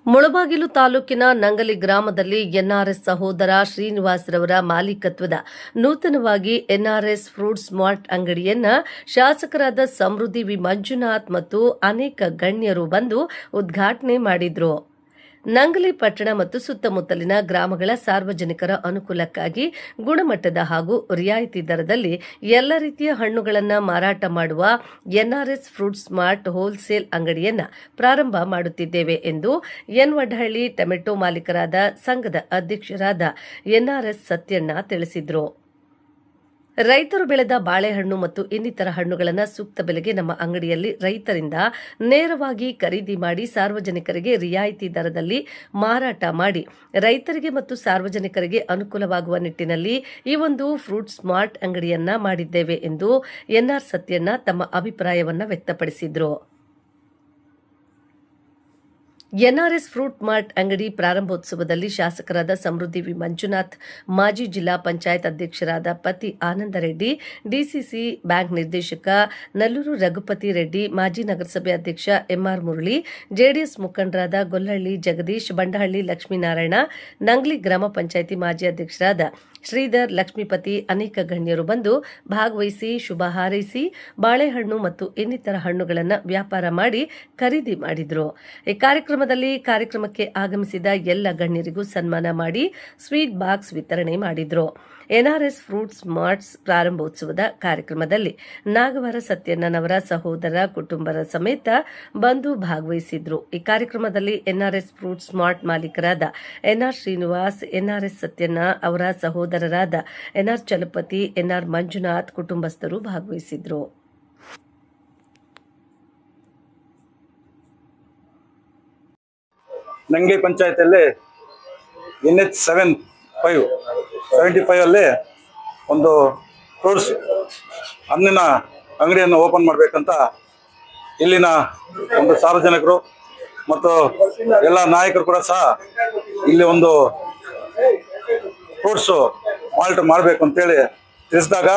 ಮುಳಬಾಗಿಲು ತಾಲೂಕಿನ ನಂಗಲಿ ಗ್ರಾಮದಲ್ಲಿ ಎನ್ಆರ್ಎಸ್ ಸಹೋದರ ಶ್ರೀನಿವಾಸರವರ ಮಾಲೀಕತ್ವದ ನೂತನವಾಗಿ ಎನ್ಆರ್ಎಸ್ ಫ್ರೂಟ್ಸ್ ಮಾರ್ಟ್ ಅಂಗಡಿಯನ್ನ ಶಾಸಕರಾದ ಸಮೃದ್ಧಿ ವಿ ಮಂಜುನಾಥ್ ಮತ್ತು ಅನೇಕ ಗಣ್ಯರು ಬಂದು ಉದ್ಘಾಟನೆ ಮಾಡಿದ್ರು. ನಂಗಲಿ ಪಟ್ಟಣ ಮತ್ತು ಸುತ್ತಮುತ್ತಲಿನ ಗ್ರಾಮಗಳ ಸಾರ್ವಜನಿಕರ ಅನುಕೂಲಕ್ಕಾಗಿ ಗುಣಮಟ್ಟದ ಹಾಗೂ ರಿಯಾಯಿತಿ ದರದಲ್ಲಿ ಎಲ್ಲ ರೀತಿಯ ಹಣ್ಣುಗಳನ್ನು ಮಾರಾಟ ಮಾಡುವ ಎನ್ಆರ್ಎಸ್ ಫ್ರೂಟ್ಸ್ ಮಾರ್ಟ್ ಹೋಲ್ಸೇಲ್ ಅಂಗಡಿಯನ್ನು ಪ್ರಾರಂಭ ಮಾಡುತ್ತಿದ್ದೇವೆ ಎಂದು ಎನ್ ವಡ್ಡಹಳ್ಳಿ ಟೊಮೆಟೊ ಮಾಲೀಕರಾದ ಸಂಘದ ಅಧ್ಯಕ್ಷರಾದ ಎನ್ಆರ್ಎಸ್ ಸತ್ಯಣ್ಣ ತಿಳಿಸಿದರು. ರೈತರು ಬೆಳೆದ ಬಾಳೆಹಣ್ಣು ಮತ್ತು ಇನ್ನಿತರ ಹಣ್ಣುಗಳನ್ನು ಸೂಕ್ತ ಬೆಲೆಗೆ ನಮ್ಮ ಅಂಗಡಿಯಲ್ಲಿ ರೈತರಿಂದ ನೇರವಾಗಿ ಖರೀದಿ ಮಾಡಿ ಸಾರ್ವಜನಿಕರಿಗೆ ರಿಯಾಯಿತಿ ದರದಲ್ಲಿ ಮಾರಾಟ ಮಾಡಿ ರೈತರಿಗೆ ಮತ್ತು ಸಾರ್ವಜನಿಕರಿಗೆ ಅನುಕೂಲವಾಗುವ ನಿಟ್ಟಿನಲ್ಲಿ ಈ ಒಂದು ಫ್ರೂಟ್ಸ್ ಮಾರ್ಟ್ ಅಂಗಡಿಯನ್ನ ಮಾಡಿದ್ದೇವೆ ಎಂದು ಎನ್ಆರ್ ಸತ್ಯಣ್ಣ ತಮ್ಮ ಅಭಿಪ್ರಾಯವನ್ನು ವ್ಯಕ್ತಪಡಿಸಿದರು. ಎನ್ಆರ್ಎಸ್ ಫ್ರೂಟ್ ಮಾರ್ಟ್ ಅಂಗಡಿ ಪ್ರಾರಂಭೋತ್ಸವದಲ್ಲಿ ಶಾಸಕರಾದ ಸಮೃದ್ಧಿ ವಿ ಮಂಜುನಾಥ್, ಮಾಜಿ ಜಿಲ್ಲಾ ಪಂಚಾಯತ್ ಅಧ್ಯಕ್ಷರಾದ ಪತಿ ಆನಂದ ರೆಡ್ಡಿ, ಡಿಸಿಸಿ ಬ್ಯಾಂಕ್ ನಿರ್ದೇಶಕ ನಲ್ಲೂರು ರಘುಪತಿ ರೆಡ್ಡಿ, ಮಾಜಿ ನಗರಸಭೆ ಅಧ್ಯಕ್ಷ ಎಂಆರ್ ಮುರಳಿ, ಜೆಡಿಎಸ್ ಮುಖಂಡರಾದ ಗೊಲ್ಲಹಳ್ಳಿ ಜಗದೀಶ್, ಬಂಡಹಳ್ಳಿ ಲಕ್ಷ್ಮೀನಾರಾಯಣ, ನಂಗ್ಲಿ ಗ್ರಾಮ ಪಂಚಾಯಿತಿ ಮಾಜಿ ಅಧ್ಯಕ್ಷರಾದ ಶ್ರೀಧರ್, ಲಕ್ಷ್ಮೀಪತಿ ಅನೇಕ ಗಣ್ಯರು ಬಂದು ಭಾಗವಹಿಸಿ ಶುಭ ಹಾರೈಸಿ ಬಾಳೆಹಣ್ಣು ಮತ್ತು ಇನ್ನಿತರ ಹಣ್ಣುಗಳನ್ನು ವ್ಯಾಪಾರ ಮಾಡಿ ಖರೀದಿ ಮಾಡಿದರು. ಈ ಕಾರ್ಯಕ್ರಮಕ್ಕೆ ಆಗಮಿಸಿದ ಎಲ್ಲ ಗಣ್ಯರಿಗೂ ಸನ್ಮಾನ ಮಾಡಿ ಸ್ವೀಟ್ ಬಾಕ್ಸ್ ವಿತರಣೆ ಮಾಡಿದರು. ಎನ್ಆರ್ಎಸ್ ಫ್ರೂಟ್ಸ್ ಮಾರ್ಟ್ಸ್ ಪ್ರಾರಂಭೋತ್ಸವದ ಕಾರ್ಯಕ್ರಮದಲ್ಲಿ ನಾಗವಾರ ಸತ್ಯಣ್ಣನವರ ಸಹೋದರ ಕುಟುಂಬದ ಸಮೇತ ಬಂದು ಭಾಗವಹಿಸಿದ್ರು. ಈ ಕಾರ್ಯಕ್ರಮದಲ್ಲಿ ಎನ್ಆರ್ಎಸ್ fruits mart ಮಾಲೀಕರಾದ N R Srinivas, ಎನ್ಆರ್ಎಸ್ Satyanna ಅವರ ಸಹೋದರರಾದ ಎನ್ಆರ್ ಚಲಪತಿ, ಎನ್ಆರ್ ಮಂಜುನಾಥ್ ಕುಟುಂಬಸ್ಥರು ಭಾಗವಹಿಸಿದ್ರು. ನಂಗ್ಲಿ ಪಂಚಾಯತಿಯಲ್ಲಿ NH 75 ಅಲ್ಲಿ ಒಂದು ಫ್ರೂಟ್ಸ್ ಹಣ್ಣಿನ ಅಂಗಡಿಯನ್ನು ಓಪನ್ ಮಾಡಬೇಕಂತ ಇಲ್ಲಿನ ಒಂದು ಸಾರ್ವಜನಿಕರು ಮತ್ತು ಎಲ್ಲ ನಾಯಕರು ಕೂಡ ಸಹ ಇಲ್ಲಿ ಒಂದು ಫ್ರೂಟ್ಸ್ ಮಾಲ್ಟ್ ಮಾಡಬೇಕು ಅಂತೇಳಿ ತಿಳಿಸಿದಾಗ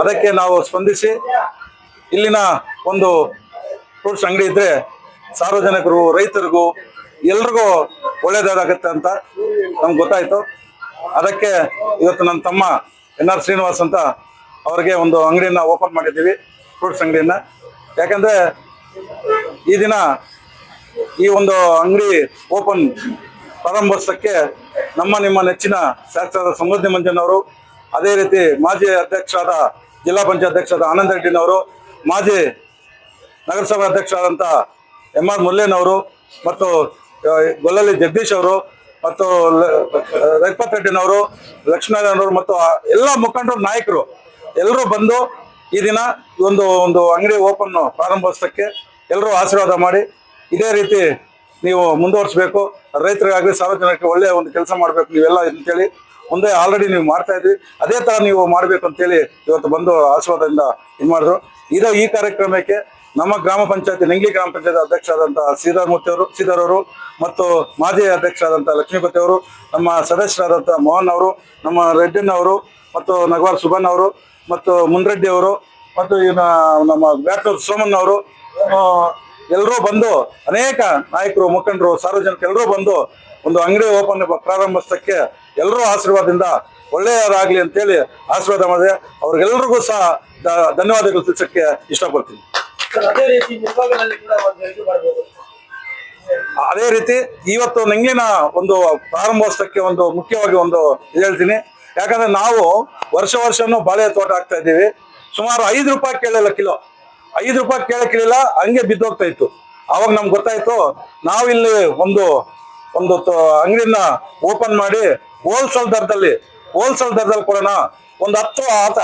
ಅದಕ್ಕೆ ನಾವು ಸ್ಪಂದಿಸಿ ಇಲ್ಲಿನ ಒಂದು ಫ್ರೂಟ್ಸ್ ಅಂಗಡಿ ಇದ್ದರೆ ಸಾರ್ವಜನಿಕರು, ರೈತರಿಗೂ ಎಲ್ರಿಗೂ ಒಳ್ಳೇದಾಗುತ್ತೆ ಅಂತ ನಮ್ಗೆ ಗೊತ್ತಾಯಿತು. ಅದಕ್ಕೆ ಇವತ್ತು ನನ್ನ ತಮ್ಮ ಎನ್ಆರ್ ಶ್ರೀನಿವಾಸ್ ಅಂತ ಅವರಿಗೆ ಒಂದು ಅಂಗಡಿಯನ್ನು ಓಪನ್ ಮಾಡಿದ್ದೀವಿ, ಫ್ರೂಟ್ಸ್ ಅಂಗಡಿಯನ್ನು. ಯಾಕಂದರೆ ಈ ದಿನ ಈ ಒಂದು ಅಂಗಡಿ ಓಪನ್ ಪ್ರಾರಂಭೋತ್ಸವಕ್ಕೆ ನಿಮ್ಮ ನೆಚ್ಚಿನ ಶಾಸಕರಾದ ಸಮೃದ್ಧಿ ಮಂಜನವರು, ಅದೇ ರೀತಿ ಮಾಜಿ ಅಧ್ಯಕ್ಷರಾದ ಜಿಲ್ಲಾ ಪಂಚಾಯತ್ ಅಧ್ಯಕ್ಷರಾದ ಆನಂದ ರೆಡ್ಡಿನವರು, ಮಾಜಿ ನಗರಸಭಾ ಅಧ್ಯಕ್ಷರಾದಂಥ ಎಂಆರ್ ಮುರಳಿನವರು ಮತ್ತು ಗೊಲ್ಲಹಳ್ಳಿ ಜಗದೀಶ್ ಅವರು ಮತ್ತು ರಘುಪತಿ ರೆಡ್ಡಿನವರು, ಲಕ್ಷ್ಮೀನಾರಾಯಣವರು ಮತ್ತು ಎಲ್ಲ ಮುಖಂಡರು, ನಾಯಕರು ಎಲ್ಲರೂ ಬಂದು ಈ ದಿನ ಒಂದು ಅಂಗಡಿ ಓಪನ್ ಪ್ರಾರಂಭೋತ್ಸವಕ್ಕೆ ಎಲ್ಲರೂ ಆಶೀರ್ವಾದ ಮಾಡಿ ಇದೇ ರೀತಿ ನೀವು ಮುಂದುವರಿಸಬೇಕು, ರೈತರಿಗಾಗಲಿ ಸಾರ್ವಜನಿಕರಿಗೆ ಒಳ್ಳೆಯ ಒಂದು ಕೆಲಸ ಮಾಡಬೇಕು ನೀವೆಲ್ಲ ಅಂತೇಳಿ ಮುಂದೆ ಆಲ್ರೆಡಿ ನೀವು ಮಾಡ್ತಾ ಇದ್ವಿ, ಅದೇ ಥರ ನೀವು ಮಾಡಬೇಕು ಅಂತೇಳಿ ಇವತ್ತು ಬಂದು ಆಶೀರ್ವಾದದಿಂದ ಇದು ಮಾಡಿದ್ರು. ಈ ಕಾರ್ಯಕ್ರಮಕ್ಕೆ ನಮ್ಮ ಗ್ರಾಮ ಪಂಚಾಯತಿ ನಂಗ್ಲಿ ಗ್ರಾಮ ಪಂಚಾಯತ್ ಅಧ್ಯಕ್ಷರಾದಂಥ ಶ್ರೀಧರ್ ಅವರು ಮತ್ತು ಮಾಜಿ ಅಧ್ಯಕ್ಷರಾದಂಥ ಲಕ್ಷ್ಮೀಪತಿ ಅವರು, ನಮ್ಮ ಸದಸ್ಯರಾದಂಥ ಮೋಹನ್ ಅವರು, ನಮ್ಮ ರೆಡ್ಡಿನವರು ಮತ್ತು ನಗವಾರ್ ಸುಬನ್ ಅವರು ಮತ್ತು ಮುನ್ರೆಡ್ಡಿ ಅವರು ಮತ್ತು ನಮ್ಮ ಬ್ಯಾಟೂರ್ ಸೋಮನ್ ಅವರು ಎಲ್ಲರೂ ಬಂದು ಅನೇಕ ನಾಯಕರು, ಮುಖಂಡರು, ಸಾರ್ವಜನಿಕರು ಎಲ್ಲರೂ ಬಂದು ಒಂದು ಅಂಗಡಿ ಓಪನ್ ಪ್ರಾರಂಭಿಸೋಕ್ಕೆ ಎಲ್ಲರೂ ಆಶೀರ್ವಾದದಿಂದ ಒಳ್ಳೆಯದಾಗಲಿ ಅಂತೇಳಿ ಆಶೀರ್ವಾದ ಮಾಡಿದೆ. ಅವ್ರಿಗೆಲ್ಲರಿಗೂ ಸಹ ಧನ್ಯವಾದಗಳು ತಿಳಿಸೋಕ್ಕೆ ಇಷ್ಟಪಡ್ತೀನಿ. ಅದೇ ರೀತಿ ಇವತ್ತು ನಂಗ್ಲಿನ ಒಂದು ಪ್ರಾರಂಭೋತ್ಸವಕ್ಕೆ ಒಂದು ಮುಖ್ಯವಾಗಿ ಒಂದು ಹೇಳ್ತೀನಿ. ಯಾಕಂದ್ರೆ ನಾವು ವರ್ಷನೂ ಬಾಳೆ ತೋಟ ಹಾಕ್ತಾ ಇದ್ದೀವಿ. ಸುಮಾರು 5 ರೂಪಾಯಿ ಕೇಳಿಲ್ಲ ಕಿಲೋ, 5 ರೂಪಾಯಿ ಕೇಳಕ್ಕಿಲ್ಲ, ಹಂಗೆ ಬಿದ್ದೋಗ್ತಾ ಇತ್ತು. ಅವಾಗ ನಮ್ಗೆ ಗೊತ್ತಾಯ್ತು ನಾವಿಲ್ಲಿ ಒಂದು ಅಂಗಡಿನ ಓಪನ್ ಮಾಡಿ ಹೋಲ್ಸೇಲ್ ದರದಲ್ಲಿ ಕೊಡೋಣ. ಒಂದು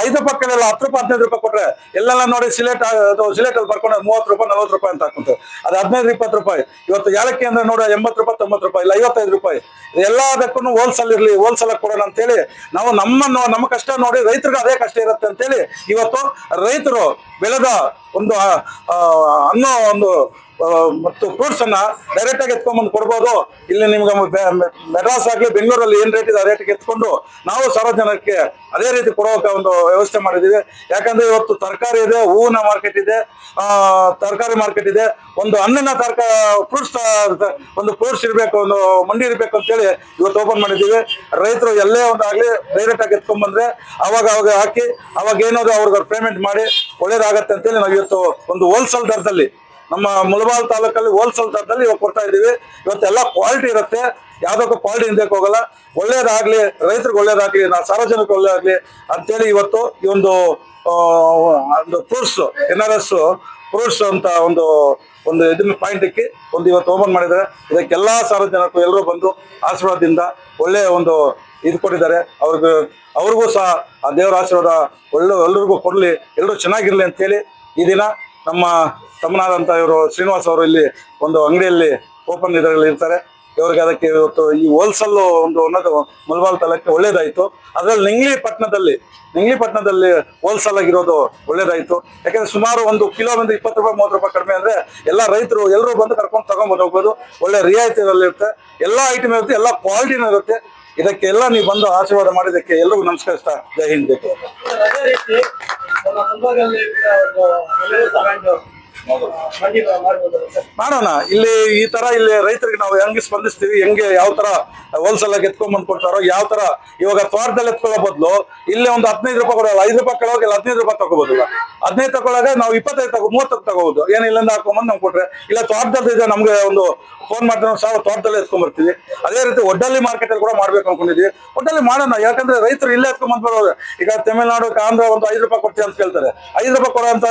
5 ರೂಪಾಯಿ ಕೇಳಿಲ್ಲ, 10 ರೂಪಾಯಿ 15 ರೂಪಾಯಿ ಕೊಟ್ರೆ ಎಲ್ಲೆಲ್ಲ ನೋಡಿ ಸಿಲೆಟಲ್ಲಿ ಬರ್ಕೊಂಡು 30 ರೂಪಾಯಿ 40 ರೂಪಾಯಿ ಅಂತ ಹಾಕೊಂತಾರೆ. ಅದು 15-20 ರೂಪಾಯಿ. ಇವತ್ತು ಯಾಲಕ್ಕಿ ಅಂದ್ರೆ ನೋಡಿ 80 ರೂಪಾಯಿ 90 ರೂಪಾಯಿ ಇಲ್ಲ 55 ರೂಪಾಯಿ. ಎಲ್ಲದಕ್ಕೂ ಹೋಲ್ಸೇಲ್ ಇರಲಿ, ಹೋಲ್ಸೇಲ್ ಕೊಡೋಣ ಅಂತೇಳಿ ನಾವು ನಮ್ಮ ಕಷ್ಟ ನೋಡಿ ರೈತರಿಗೆ ಅದೇ ಕಷ್ಟ ಇರುತ್ತೆ ಅಂತೇಳಿ ಇವತ್ತು ರೈತರು ಬೆಳೆದ ಒಂದು ಅನ್ನೋ ಒಂದು ಮತ್ತು ಫ್ರೂಟ್ಸ್ ಅನ್ನ ಡೈರೆಕ್ಟ್ ಆಗಿ ಎತ್ಕೊಂಡ್ಬಂದು ಕೊಡ್ಬೋದು. ಇಲ್ಲಿ ನಿಮ್ಗೆ ಮೆಡ್ರಾಸ್ ಆಗ್ಲಿ ಬೆಂಗಳೂರಲ್ಲಿ ಏನ್ ರೇಟ್ ಇದೆ ಆ ರೇಟ್ಗೆ ಎತ್ಕೊಂಡು ನಾವು ಸಾರ್ವಜನಿಕರಿಗೆ ಅದೇ ರೀತಿ ಕೊಡೋಕೆ ಒಂದು ವ್ಯವಸ್ಥೆ ಮಾಡಿದೀವಿ. ಯಾಕಂದ್ರೆ ಇವತ್ತು ತರಕಾರಿ ಇದೆ, ಹೂವಿನ ಮಾರ್ಕೆಟ್ ಇದೆ, ತರಕಾರಿ ಮಾರ್ಕೆಟ್ ಇದೆ, ಒಂದು ಹಣ್ಣಿನ ಫ್ರೂಟ್ಸ್ ಒಂದು ಫ್ರೂಟ್ಸ್ ಇರಬೇಕು, ಒಂದು ಮಂಡಿ ಇರಬೇಕು ಅಂತೇಳಿ ಇವತ್ತು ಓಪನ್ ಮಾಡಿದ್ದೀವಿ. ರೈತರು ಎಲ್ಲೇ ಒಂದು ಆಗ್ಲಿ ಡೈರೆಕ್ಟ್ ಆಗಿ ಎತ್ಕೊಂಡ್ ಬಂದ್ರೆ ಅವಾಗ ಹಾಕಿ ಅವಾಗ ಏನಾದ್ರು ಅವ್ರಿಗೆ ಪೇಮೆಂಟ್ ಮಾಡಿ ಒಳ್ಳೇದಾಗತ್ತೆ ಅಂತೇಳಿ ನಾವು ಇವತ್ತು ಒಂದು ಹೋಲ್ಸೇಲ್ ದರದಲ್ಲಿ ನಮ್ಮ ಮುಳಬಾಲ್ ತಾಲೂಕಲ್ಲಿ ಹೋಲ್ಸೇಲ್ ದರದಲ್ಲಿ ಇವಾಗ ಕೊಡ್ತಾ ಇದ್ದೀವಿ. ಇವತ್ತೆಲ್ಲ ಕ್ವಾಲಿಟಿ ಇರುತ್ತೆ, ಯಾವ್ದಕ್ಕೂ ಕ್ವಾಲಿಟಿ ಹಿಂದಕ್ಕೆ ಹೋಗಲ್ಲ. ಒಳ್ಳೇದಾಗ್ಲಿ, ರೈತರಿಗೆ ಒಳ್ಳೇದಾಗ್ಲಿ, ಸಾರ್ವಜನಿಕ ಒಳ್ಳೇದಾಗ್ಲಿ ಅಂತೇಳಿ ಇವತ್ತು ಈ ಒಂದು ಫ್ರೂಟ್ಸ್ NRS ಫ್ರೂಟ್ಸ್ ಅಂತ ಒಂದು ಇದನ್ನ ಪಾಯಿಂಟ್ ಇಕ್ಕಿ ಒಂದು ಇವತ್ತು ಓಪನ್ ಮಾಡಿದ್ದಾರೆ. ಇದಕ್ಕೆಲ್ಲಾ ಸಾರ್ವಜನಿಕರು ಎಲ್ಲರೂ ಬಂದು ಆಶೀರ್ವಾದದಿಂದ ಒಳ್ಳೆ ಒಂದು ಇದು ಕೊಟ್ಟಿದ್ದಾರೆ. ಅವ್ರಿಗೂ ಸಹ ಆ ದೇವರ ಆಶೀರ್ವಾದ ಎಲ್ರಿಗೂ ಕೊಡ್ಲಿ, ಎಲ್ಲರೂ ಚೆನ್ನಾಗಿರ್ಲಿ ಅಂತೇಳಿ ಈ ದಿನ ನಮ್ಮ ತಮ್ಮನಾದಂತ ಇವರು ಶ್ರೀನಿವಾಸ್ ಅವರು ಇಲ್ಲಿ ಒಂದು ಅಂಗಡಿಯಲ್ಲಿ ಓಪನ್ ಇದರಲ್ಲಿ ಇರ್ತಾರೆ. ಇವ್ರಿಗೆ ಅದಕ್ಕೆ ಇವತ್ತು ಈ ಹೋಲ್ಸೇಲ್ ಒಂದು ಅನ್ನೋದು ಮುಳಬಾಲ್ ತಾಲೂಕಿಗೆ ಒಳ್ಳೇದಾಯ್ತು. ಅದ್ರಲ್ಲಿ ನಿಂಗ್ಲಿ ಪಟ್ಟಣದಲ್ಲಿ ಹೋಲ್ಸೇಲ್ ಆಗಿರೋದು ಒಳ್ಳೇದಾಯ್ತು. ಯಾಕಂದ್ರೆ ಸುಮಾರು ಒಂದು ಕಿಲೋ ಬಂದು 20 ರೂಪಾಯಿ 30 ರೂಪಾಯಿ ಕಡಿಮೆ ಅಂದ್ರೆ ಎಲ್ಲ ರೈತರು ಎಲ್ಲರೂ ಬಂದು ಕರ್ಕೊಂಡು ತಗೊಂಡ್ಬಂದು ಹೋಗ್ಬೋದು. ಒಳ್ಳೆ ರಿಯಾಯಿತಿಯಲ್ಲಿ ಇರುತ್ತೆ, ಎಲ್ಲ ಐಟಮ್ ಇರುತ್ತೆ, ಎಲ್ಲ ಕ್ವಾಲಿಟಿನೂ ಇರುತ್ತೆ. ಇದಕ್ಕೆಲ್ಲ ನೀವು ಬಂದು ಆಶೀರ್ವಾದ ಮಾಡಿದ್ದಕ್ಕೆ ಎಲ್ರಿಗೂ ನಮಸ್ಕರಿಸ್ತಾ ಜೈ ಹಿಂದ್ ಬೇಕು. ಅದೇ ರೀತಿ ನಮ್ಮ ಮುಂಭಾಗದಲ್ಲಿ ಮಾಡೋಣ. ಇಲ್ಲಿ ಈ ತರ ಇಲ್ಲಿ ರೈತರಿಗೆ ನಾವು ಹೆಂಗೆ ಸ್ಪಂದಿಸ್ತೀವಿ, ಹೆಂಗೆ ಯಾವ ತರ ಹೋಲ್ಸೇಲ್ ಆಗಿ ಎತ್ಕೊಂಡ್ ಬಂದ್ ಕೊಡ್ತಾರೋ, ಯಾವ ತರ ಇವಾಗ ತೋಟದಲ್ಲಿ ಎತ್ಕೊಳ್ಳೋ ಬದಲು ಇಲ್ಲೇ ಒಂದು 15 ರೂಪಾಯಿ ಕೊಡೋಲ್ಲ, 5 ರೂಪಾಯಿ ಕೆಳಗೆ 15 ರೂಪಾಯಿ ತಗೋಬೋದಲ್ಲ. 15 ತಗೊಳಾಗ ನಾವು 25 30 ತಗೋಬಹುದು. ಏನ್ ಇಲ್ಲಿಂದ ಹಾಕೊಂಡ್ಬಂದು ನಾವು ಕೊಟ್ರೆ, ಇಲ್ಲ ತೋಟದಲ್ಲಿ ಇದೆ ನಮ್ಗೆ ಒಂದು ಫೋನ್ ಮಾಡ್ತಾರೆ, ನಾವು ತೋಟದಲ್ಲಿ ಎತ್ಕೊಂಡ್ ಬರ್ತೀವಿ. ಅದೇ ರೀತಿ ಒಡ್ಡಲ್ಲಿ ಮಾರ್ಕೆಟ್ ಅಲ್ಲಿ ಕೂಡ ಮಾಡ್ಬೇಕು ಅನ್ಕೊಂಡಿದ್ವಿ. ಒಡ್ಡಲ್ಲಿ ಮಾಡೋಣ, ಯಾಕಂದ್ರೆ ರೈತರು ಇಲ್ಲೇ ಎತ್ಕೊಂಡ್ ಬರೋದು. ಈಗ ತಮಿಳ್ನಾಡು ಆಂಧ್ರ ಒಂದು 5 ರೂಪಾಯಿ ಕೊಡ್ತೀವಿ ಅಂತ ಕೇಳ್ತಾರೆ. 5 ರೂಪಾಯಿ ಕೊಡೋ ಅಂತ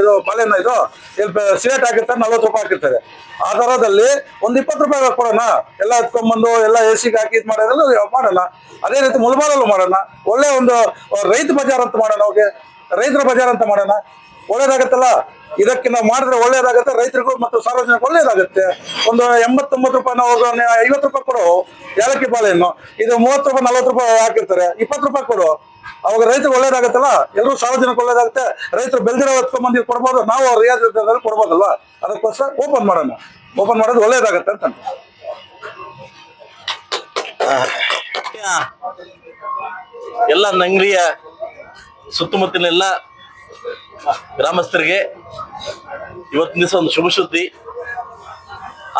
ಇದು ಬಾಳೆನ ಇದು ಸಿಲೇಟ್ ಹಾಕಿರ್ತಾರೆ, 40 ರೂಪಾಯಿ ಹಾಕಿರ್ತಾರೆ. ಆ ತರದಲ್ಲಿ ಒಂದು 20 ರೂಪಾಯಿ ಕೊಡೋಣ, ಎಲ್ಲ ಎತ್ಕೊಂಡ್ಬಂದು ಎಲ್ಲ ಎಸಿಗೆ ಹಾಕಿ ಇದು ಮಾಡೋದ್ರಲ್ಲ ಮಾಡೋಣ. ಅದೇ ರೀತಿ ಮುಳಬಾಲಲ್ಲೂ ಮಾಡೋಣ, ಒಳ್ಳೆ ಒಂದು ರೈತ ಬಜಾರ್ ಅಂತ ಮಾಡೋಣ, ಅವ್ರಿಗೆ ರೈತರ ಬಜಾರ್ ಅಂತ ಮಾಡೋಣ. ಒಳ್ಳೇದಾಗತ್ತಲ್ಲ, ಇದಕ್ಕೆ ನಾವು ಮಾಡಿದ್ರೆ ಒಳ್ಳೇದಾಗತ್ತೆ, ರೈತರಿಗೂ ಮತ್ತು ಸಾರ್ವಜನಿಕ ಒಳ್ಳೇದಾಗುತ್ತೆ. ಒಂದು 89 ರೂಪಾಯಿ ನಾವು 50 ರೂಪಾಯಿ ಕೊಡು ಏಲಕ್ಕಿ ಬಾಳೆಹಣ್ಣು, ಇದು 30 ರೂಪಾಯಿ 40 ರೂಪಾಯಿ ಹಾಕಿರ್ತಾರೆ, 20 ರೂಪಾಯಿ ಕೊಡು. ಅವಾಗ ರೈತರು ಒಳ್ಳೇದಾಗತ್ತಲ್ಲ, ಎಲ್ಲರೂ ಸಾರ್ವಜನಿಕ ಒಳ್ಳೇದಾಗುತ್ತೆ. ರೈತರು ಬೆಳೆದಿರೋ ಎತ್ಕೊಂಡ್ಬಂದು ಕೊಡ್ಬೋದು, ನಾವು ರಿಯಾಯಿತಿ ಕೊಡ್ಬೋದಲ್ವಾ. ಅದಕ್ಕೋಸ್ಕರ ಓಪನ್ ಮಾಡೋದು ಒಳ್ಳೇದಾಗತ್ತೆ ಅಂತ. ಎಲ್ಲ ನಂಗ್ರಿಯ ಸುತ್ತಮುತ್ತಲಿನ ಎಲ್ಲ ಗ್ರಾಮಸ್ಥರಿಗೆ ಇವತ್ತಿನ ದಿವಸ ಒಂದು ಶುಭ ಸುದ್ದಿ.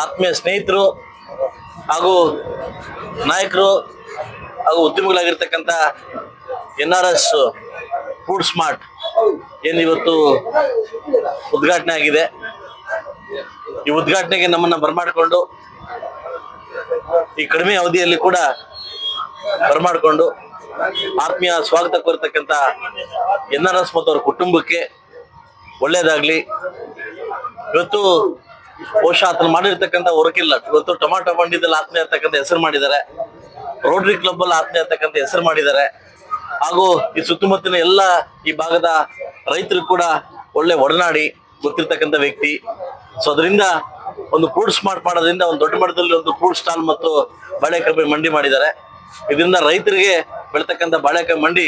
ಆತ್ಮೀಯ ಸ್ನೇಹಿತರು ಹಾಗೂ ನಾಯಕರು ಹಾಗೂ ಉದ್ಯಮಿಗಳಾಗಿರ್ತಕ್ಕಂಥ NRS ಫುಡ್ ಸ್ಮಾರ್ಟ್ ಏನು ಇವತ್ತು ಉದ್ಘಾಟನೆ ಆಗಿದೆ. ಈ ಉದ್ಘಾಟನೆಗೆ ನಮ್ಮನ್ನ ಬರಮಾಡಿಕೊಂಡು ಈ ಕಡಿಮೆ ಅವಧಿಯಲ್ಲಿ ಕೂಡ ಬರಮಾಡಿಕೊಂಡು ಆತ್ಮೀಯ ಸ್ವಾಗತ ಕೋರ್ತಕ್ಕಂಥ NRS ಮತ್ತು ಅವರ ಕುಟುಂಬಕ್ಕೆ ಒಳ್ಳೇದಾಗ್ಲಿ. ಇವತ್ತು ಬಹುಶಃ ಆತನ ಮಾಡಿರ್ತಕ್ಕಂಥ ಹೊರಕಿಲ್ಲ. ಇವತ್ತು ಟೊಮಾಟೊ ಮಂಡಿದಲ್ಲಿ ಆತ್ಮೀಯ ಇರ್ತಕ್ಕಂಥ ಹೆಸರು ಮಾಡಿದ್ದಾರೆ, ರೋಟರಿ ಕ್ಲಬ್ ಅಲ್ಲಿ ಆತ್ಮೀಯ ಇರ್ತಕ್ಕಂಥ ಹೆಸರು ಮಾಡಿದ್ದಾರೆ. ಹಾಗೂ ಈ ಸುತ್ತಮುತ್ತಲಿನ ಎಲ್ಲ ಈ ಭಾಗದ ರೈತರು ಕೂಡ ಒಳ್ಳೆ ಒಡನಾಡಿ ಗೊತ್ತಿರ್ತಕ್ಕಂಥ ವ್ಯಕ್ತಿ. ಸೊ ಅದರಿಂದ ಒಂದು ಫುಡ್ ಸ್ಮಾರ್ಟ್ ಮಾಡೋದ್ರಿಂದ ಒಂದು ದೊಡ್ಡ ಮಟ್ಟದಲ್ಲಿ ಒಂದು ಫುಡ್ ಸ್ಟಾಲ್ ಮತ್ತು ಬಾಳೆಕಾಯಿ ಮಂಡಿ ಮಾಡಿದ್ದಾರೆ. ಇದರಿಂದ ರೈತರಿಗೆ ಬೆಳತಕ್ಕಂಥ ಬಾಳೆಕಾಯಿ ಮಂಡಿ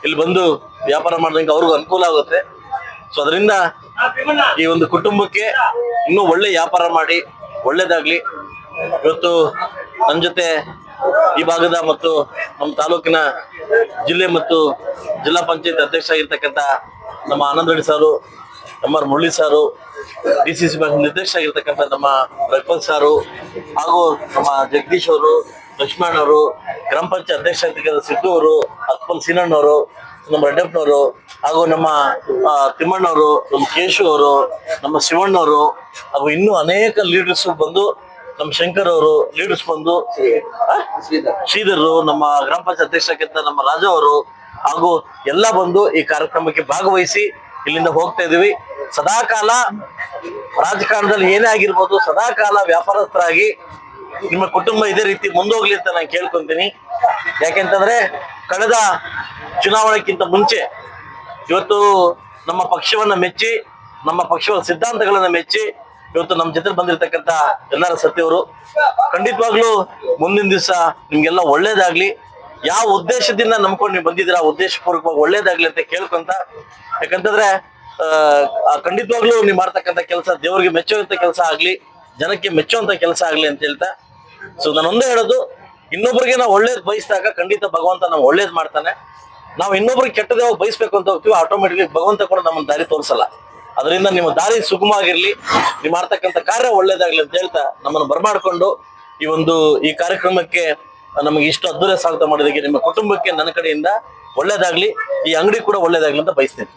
ಇಲ್ಲಿ ಬಂದು ವ್ಯಾಪಾರ ಮಾಡೋದಕ್ಕೆ ಅವ್ರಿಗೂ ಅನುಕೂಲ ಆಗುತ್ತೆ. ಸೊ ಅದರಿಂದ ಈ ಒಂದು ಕುಟುಂಬಕ್ಕೆ ಇನ್ನೂ ಒಳ್ಳೆ ವ್ಯಾಪಾರ ಮಾಡಿ ಒಳ್ಳೇದಾಗ್ಲಿ. ಇವತ್ತು ನನ್ನ ಜೊತೆ ಈ ಭಾಗದ ಮತ್ತು ನಮ್ಮ ತಾಲೂಕಿನ ಜಿಲ್ಲೆ ಮತ್ತು ಜಿಲ್ಲಾ ಪಂಚಾಯತ್ ಅಧ್ಯಕ್ಷ ಆಗಿರ್ತಕ್ಕಂಥ ನಮ್ಮ ಆನಂದ್ ರೆಡ್ಡಿ ಸಾರು, ನಮ್ಮ ಮುರಳಿ ಸಾರು, DCC ಬ್ಯಾಂಕ್ ನಿರ್ದೇಶಕ ಆಗಿರ್ತಕ್ಕಂಥ ನಮ್ಮ ರಘುಪತ್ ಸಾರು, ಹಾಗೂ ನಮ್ಮ ಜಗದೀಶ್ ಅವರು, ಲಕ್ಷ್ಮಣ್ ಅವರು, ಗ್ರಾಮ ಪಂಚಾಯತ್ ಅಧ್ಯಕ್ಷ ಆಗಿರ್ತಕ್ಕಂಥ ಸಿದ್ದು ಅವರು, ಅತ್ಪಲ್ ಸೀನಣ್ಣವರು, ನಮ್ಮ ರೆಡ್ಡಪ್ಪನವರು, ಹಾಗೂ ನಮ್ಮ ತಿಮ್ಮಣ್ಣವರು, ನಮ್ಮ ಕೇಶು ಅವರು, ನಮ್ಮ ಶಿವಣ್ಣವರು, ಹಾಗೂ ಇನ್ನೂ ಅನೇಕ ಲೀಡರ್ಸ್ ಬಂದು, ನಮ್ಮ ಶಂಕರ್ ಅವರು ಲೀಡರ್ಸ್ ಬಂದು, ಶ್ರೀಧರ್, ನಮ್ಮ ಗ್ರಾಮ ಪಂಚಾಯತ್ ಅಧ್ಯಕ್ಷಕ್ಕಿಂತ ನಮ್ಮ ರಾಜ ಅವರು, ಹಾಗೂ ಎಲ್ಲ ಬಂದು ಈ ಕಾರ್ಯಕ್ರಮಕ್ಕೆ ಭಾಗವಹಿಸಿ ಇಲ್ಲಿಂದ ಹೋಗ್ತಾ ಇದೀವಿ. ಸದಾಕಾಲ ರಾಜಕಾರಣದಲ್ಲಿ ಏನೇ ಆಗಿರ್ಬೋದು, ಸದಾಕಾಲ ವ್ಯಾಪಾರಸ್ಥರಾಗಿ ನಿಮ್ಮ ಕುಟುಂಬ ಇದೇ ರೀತಿ ಮುಂದೋಗ್ಲಿ ಅಂತ ನಾನು ಕೇಳ್ಕೊಂತೀನಿ. ಯಾಕೆಂತಂದ್ರೆ ಕಳೆದ ಚುನಾವಣೆಗಿಂತ ಮುಂಚೆ ಇವತ್ತು ನಮ್ಮ ಪಕ್ಷವನ್ನ ಮೆಚ್ಚಿ, ನಮ್ಮ ಪಕ್ಷದ ಸಿದ್ಧಾಂತಗಳನ್ನ ಮೆಚ್ಚಿ ಇವತ್ತು ನಮ್ಮ ಜೊತೆ ಬಂದಿರತಕ್ಕಂತ ಎಲ್ಲರ ಸತ್ಯವರು, ಖಂಡಿತವಾಗ್ಲೂ ಮುಂದಿನ ದಿವಸ ನಿಮ್ಗೆಲ್ಲ ಒಳ್ಳೇದಾಗ್ಲಿ. ಯಾವ ಉದ್ದೇಶದಿಂದ ನಂಬ್ಕೊಂಡು ನೀವು ಬಂದಿದ್ದೀರಾ, ಉದ್ದೇಶಪೂರ್ವಕವಾಗಿ ಒಳ್ಳೇದಾಗ್ಲಿ ಅಂತ ಕೇಳ್ಕೊಂತ. ಯಾಕಂತಂದ್ರೆ ಖಂಡಿತವಾಗ್ಲೂ ನೀವು ಮಾಡ್ತಕ್ಕಂಥ ಕೆಲಸ ದೇವರಿಗೆ ಮೆಚ್ಚುವಂತ ಕೆಲಸ ಆಗ್ಲಿ, ಜನಕ್ಕೆ ಮೆಚ್ಚುವಂತ ಕೆಲಸ ಆಗ್ಲಿ ಅಂತ ಹೇಳ್ತಾ, ಸೊ ನಾನು ಒಂದೇ ಹೇಳೋದು, ಇನ್ನೊಬ್ಬರಿಗೆ ನಾವು ಒಳ್ಳೇದ್ ಬಯಸಿದಾಗ ಖಂಡಿತ ಭಗವಂತ ನಾವು ಒಳ್ಳೇದ್ ಮಾಡ್ತಾನೆ. ನಾವು ಇನ್ನೊಬ್ರಿಗೆ ಕೆಟ್ಟದೇ ಬಯಸ್ಬೇಕು ಅಂತ ಹೋಗ್ತೀವಿ, ಆಟೋಮೆಟಿಕ್ಲಿ ಭಗವಂತ ಕೂಡ ನಮ್ಮನ್ನ ದಾರಿ ತೋರಿಸಲ್ಲ. ಅದರಿಂದ ನಿಮ್ಮ ದಾರಿ ಸುಗಮವಾಗಿರ್ಲಿ, ನೀವು ಮಾಡ್ತಕ್ಕಂಥ ಕಾರ್ಯ ಒಳ್ಳೇದಾಗ್ಲಿ ಅಂತ ಹೇಳ್ತಾ ನಮ್ಮನ್ನು ಬರಮಾಡ್ಕೊಂಡು ಈ ಕಾರ್ಯಕ್ರಮಕ್ಕೆ ನಮಗೆ ಇಷ್ಟು ಅದ್ದೂರಿ ಸ್ವಾಗತ ಮಾಡೋದಕ್ಕೆ ನಿಮ್ಮ ಕುಟುಂಬಕ್ಕೆ ನನ್ನ ಕಡೆಯಿಂದ ಒಳ್ಳೇದಾಗ್ಲಿ, ಈ ಅಂಗಡಿ ಕೂಡ ಒಳ್ಳೇದಾಗ್ಲಿ ಅಂತ ಬಯಸ್ತೇನೆ.